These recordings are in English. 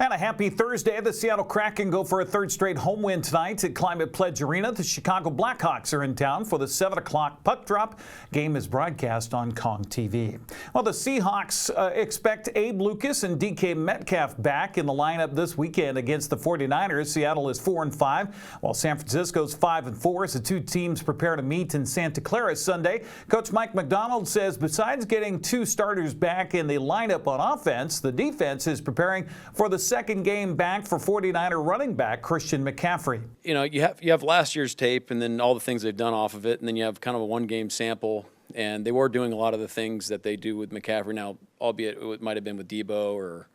And a happy Thursday. The Seattle Kraken go for a third straight home win tonight at Climate Pledge Arena. The Chicago Blackhawks are in town for the 7 o'clock puck drop. Game is broadcast on Kong TV. Well, the Seahawks expect Abe Lucas and DK Metcalf back in the lineup this weekend against the 49ers. Seattle is 4-5, while San Francisco's 5-4 as the two teams prepare to meet in Santa Clara Sunday. Coach Mike Macdonald says besides getting two starters back in the lineup on offense, the defense is preparing for the second game back for 49er running back Christian McCaffrey. You know, you have last year's tape and then all the things they've done off of it, and then you have kind of a one-game sample, and they were doing a lot of the things that they do with McCaffrey now, albeit it might have been with Debo or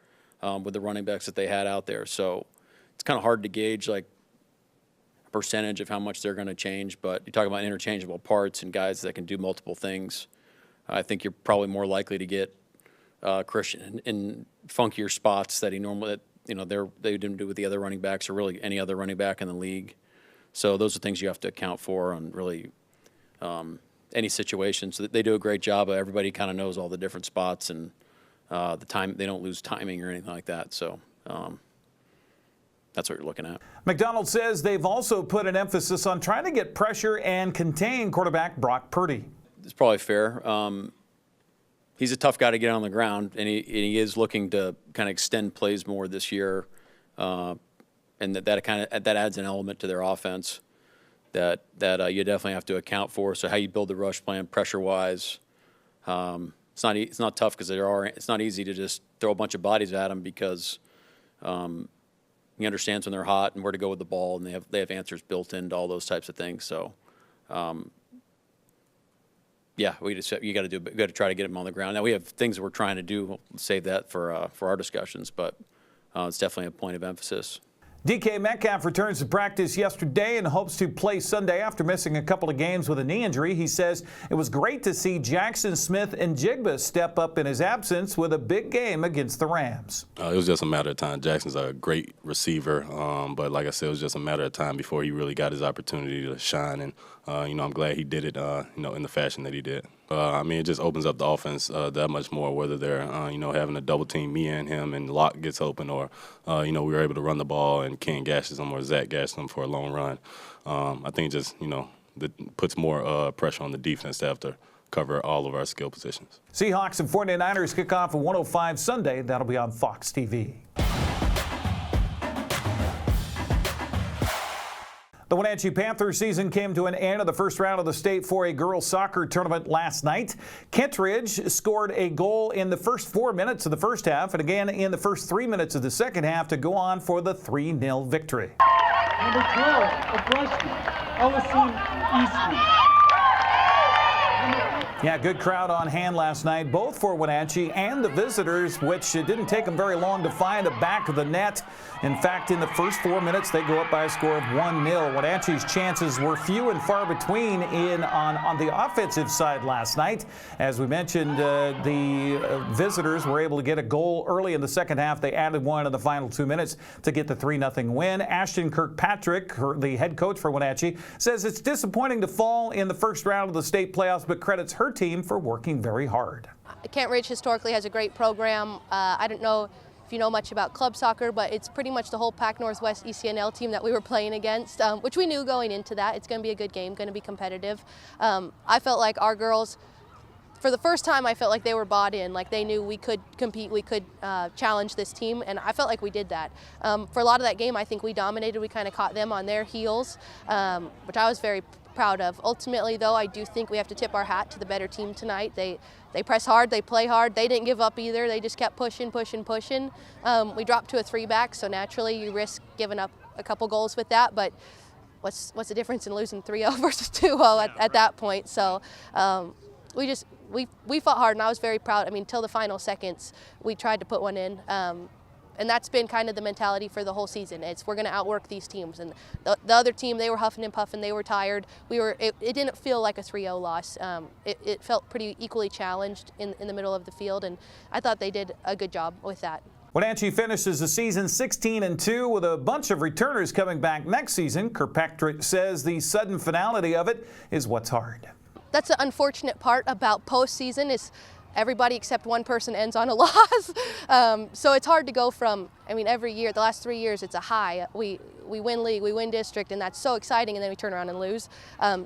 with the running backs that they had out there. So it's kind of hard to gauge like a percentage of how much they're going to change, but you talk about interchangeable parts and guys that can do multiple things. I think you're probably more likely to get Christian in funkier spots that he normally, they didn't do with the other running backs or really any other running back in the league. So those are things you have to account for on really any situation. So they do a great job. Everybody kind of knows all the different spots and the time. They don't lose timing or anything like that. So that's what you're looking at. McDonald says they've also put an emphasis on trying to get pressure and contain quarterback Brock Purdy. It's probably fair. He's a tough guy to get on the ground, and he is looking to kind of extend plays more this year, and that adds an element to their offense that you definitely have to account for. So how you build the rush plan pressure wise, it's not tough because it's not easy to just throw a bunch of bodies at them because he understands when they're hot and where to go with the ball, and they have answers built into all those types of things. So. Yeah, you got to try to get him on the ground. Now we have things that we're trying to do. We'll save that for our discussions, but it's definitely a point of emphasis. DK Metcalf returns to practice yesterday and hopes to play Sunday after missing a couple of games with a knee injury. He says it was great to see Jackson Smith and Jigba step up in his absence with a big game against the Rams. It was just a matter of time. Jackson's a great receiver, but like I said, it was just a matter of time before he really got his opportunity to shine. And I'm glad he did it, in the fashion that he did. It just opens up the offense that much more, whether they're, having a double team, me and him, and Locke gets open, or, we were able to run the ball and Ken gashes him or Zach gashes him for a long run. I think just, that puts more pressure on the defense to have to cover all of our skill positions. Seahawks and 49ers kick off at 1:05 Sunday. That'll be on Fox TV. The Wenatchee Panthers season came to an end in the first round of the state 4A girls soccer tournament last night. Kentridge scored a goal in the first 4 minutes of the first half and again in the first 3 minutes of the second half to go on for the 3-0 victory. Number 12, a freshman, Ellison Eastman. Yeah, good crowd on hand last night, both for Wenatchee and the visitors, which it didn't take them very long to find the back of the net. In fact, in the first 4 minutes, they go up by a score of 1-0. Wenatchee's chances were few and far between on the offensive side last night. As we mentioned, the visitors were able to get a goal early in the second half. They added one in the final 2 minutes to get the 3-0 win. Ashton Kirkpatrick, the head coach for Wenatchee, says it's disappointing to fall in the first round of the state playoffs, but credits her team for working very hard. Kent Ridge historically has a great program. I don't know if you know much about club soccer, but it's pretty much the whole Pac Northwest ECNL team that we were playing against, which we knew going into that. It's going to be a good game, going to be competitive. I felt like our girls, for the first time, I felt like they were bought in, like they knew we could compete, we could challenge this team, and I felt like we did that. For a lot of that game, I think we dominated. We kind of caught them on their heels, which I was very proud of. Ultimately, though, I do think we have to tip our hat to the better team tonight. They press hard, they play hard, they didn't give up either. They just kept pushing. We dropped to a 3-back, so naturally you risk giving up a couple goals with that, but what's the difference in losing 3-0 versus 2-0 at that point? So we fought hard, and I was very proud. Till the final seconds, we tried to put one in. And that's been kind of the mentality for the whole season. We're going to outwork these teams. And the other team, they were huffing and puffing. They were tired. It didn't feel like a 3-0 loss. It felt pretty equally challenged in the middle of the field, and I thought they did a good job with that. Wenatchee finishes the season 16-2 with a bunch of returners coming back next season. Kirkpatrick says the sudden finality of it is what's hard. That's the unfortunate part about postseason is everybody except one person ends on a loss. So it's hard to go from, I mean, every year, the last 3 years, it's a high. We win league, we win district, and that's so exciting, and then we turn around and lose.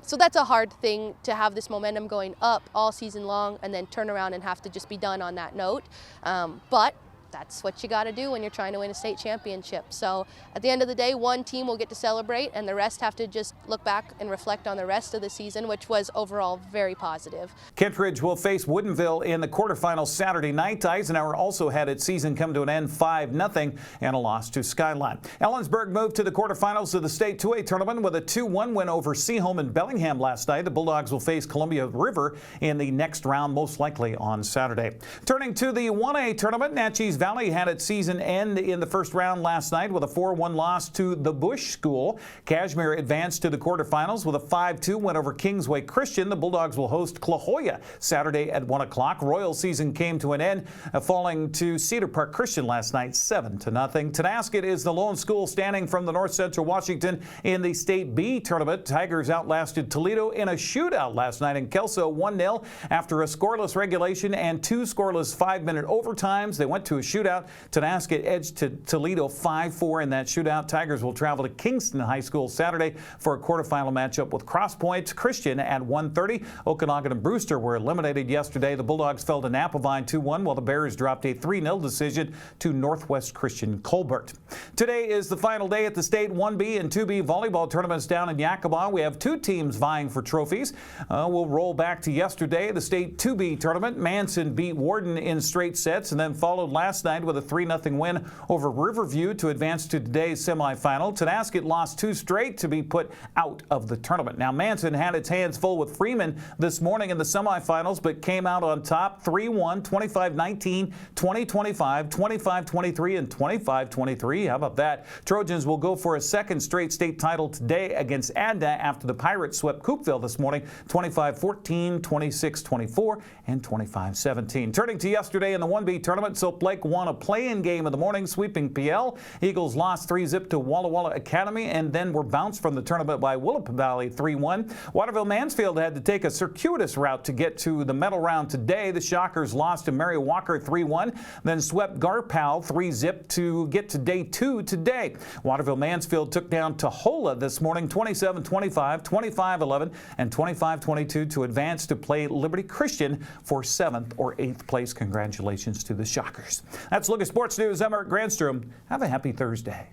So that's a hard thing, to have this momentum going up all season long and then turn around and have to just be done on that note. But that's what you got to do when you're trying to win a state championship. So at the end of the day, one team will get to celebrate, and the rest have to just look back and reflect on the rest of the season, which was overall very positive. Kittredge will face Woodinville in the quarterfinals Saturday night. Eisenhower also had its season come to an end 5-0 and a loss to Skyline. Ellensburg moved to the quarterfinals of the state 2A tournament with a 2-1 win over Seaholm and Bellingham last night. The Bulldogs will face Columbia River in the next round, most likely on Saturday. Turning to the 1A tournament, Natchez Valley had its season end in the first round last night with a 4-1 loss to the Bush School. Cashmere advanced to the quarterfinals with a 5-2 win over Kingsway Christian. The Bulldogs will host Clahoya Saturday at 1 o'clock. Royal season came to an end, falling to Cedar Park Christian last night 7-0. Tonasket is the lone school standing from the North Central Washington in the State B tournament. Tigers outlasted Toledo in a shootout last night in Kelso 1-0 after a scoreless regulation and 2 scoreless 5-minute overtimes. They went to a shootout. Tonasket edged to Toledo 5-4 in that shootout. Tigers will travel to Kingston High School Saturday for a quarterfinal matchup with Cross Point Christian at 1:30. Okanagan and Brewster were eliminated yesterday. The Bulldogs fell to Napavine 2-1, while the Bears dropped a 3-0 decision to Northwest Christian Colbert. Today is the final day at the State 1B and 2B volleyball tournaments down in Yakima. We have 2 teams vying for trophies. We'll roll back to yesterday. The State 2B tournament, Manson beat Warden in straight sets and then followed last night with a 3-0 win over Riverview to advance to today's semifinal. Tonasket lost 2 straight to be put out of the tournament. Now, Manson had its hands full with Freeman this morning in the semifinals, but came out on top 3-1, 25-19, 20-25, 25-23, and 25-23. How about that? Trojans will go for a second straight state title today against Adda after the Pirates swept Coopville this morning 25-14, 26-24, and 25-17. Turning to yesterday in the 1B tournament, Soap Lake won a play-in game of the morning, sweeping PL. Eagles lost 3-0 to Walla Walla Academy and then were bounced from the tournament by Willapa Valley 3-1. Waterville Mansfield had to take a circuitous route to get to the medal round today. The Shockers lost to Mary Walker 3-1, then swept Garpal 3-0 to get to day 2 today. Waterville Mansfield took down Tahola this morning 27-25, 25-11, and 25-22 to advance to play Liberty Christian for 7th or 8th place. Congratulations to the Shockers. That's a look at sports news. I'm Eric Granstrom. Have a happy Thursday.